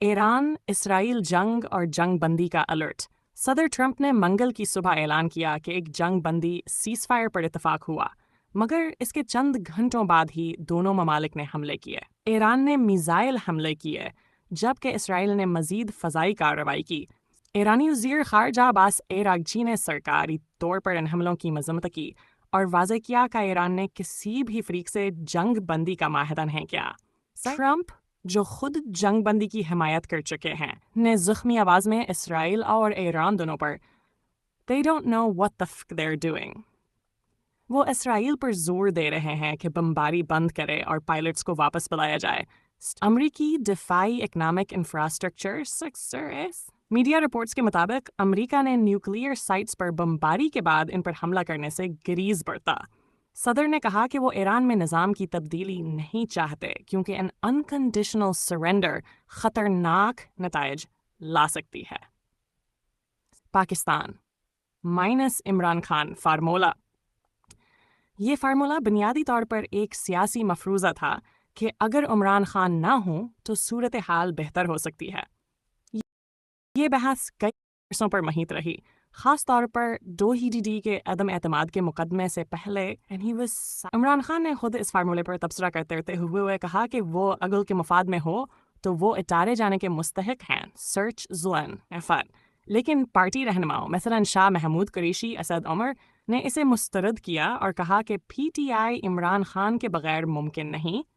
ایران اسرائیل جنگ اور جنگ بندی کا الرٹ۔ صدر ٹرمپ نے منگل کی صبح اعلان کیا کہ ایک جنگ بندی سیز فائر پر اتفاق ہوا، مگر اس کے چند گھنٹوں بعد ہی دونوں ممالک نے حملے کیے۔ ایران نے میزائل حملے کیے جبکہ اسرائیل نے مزید فضائی کارروائی کی۔ ایرانی وزیر خارجہ عباس اراغچی نے سرکاری طور پر ان حملوں کی مذمت کی اور واضح کیا کہ ایران نے کسی بھی فریق سے جنگ بندی کا معاہدہ نہیں کیا۔ ٹرمپ، جو خود جنگ بندی کی حمایت کر چکے ہیں، نے زخمی آواز میں اسرائیل اور ایران دونوں پر "They don't know what the fuck they're doing" وہ اسرائیل پر زور دے رہے ہیں کہ بمباری بند کرے اور پائلٹس کو واپس بلایا جائے۔ امریکی دفاعی اکنامک انفراسٹرکچر میڈیا رپورٹس کے مطابق امریکہ نے نیوکلیئر سائٹس پر بمباری کے بعد ان پر حملہ کرنے سے گریز برتا۔ صدر نے کہا کہ وہ ایران میں نظام کی تبدیلی نہیں چاہتے کیونکہ ان انکنڈیشنل سرنڈر خطرناک نتائج لا سکتی ہے۔ Pakistan minus Imran Khan formula. یہ فارمولہ بنیادی طور پر ایک سیاسی مفروضہ تھا کہ اگر عمران خان نہ ہوں تو صورتحال بہتر ہو سکتی ہے۔ یہ بحث کئی برسوں پر محیط رہی، خاص طور پر ڈی کے عدم اعتماد کے مقدمے سے پہلے۔ عمران خان نے خود اس فارمولے پر تبصرہ کرتے ہوئے کہا کہ وہ اگر کے مفاد میں ہو تو وہ اتارے جانے کے مستحق ہیں، سرچ ظلم لیکن پارٹی رہنماؤں مثلا شاہ محمود قریشی، اسد عمر نے اسے مسترد کیا اور کہا کہ P T I Imran Khan کے بغیر ممکن نہیں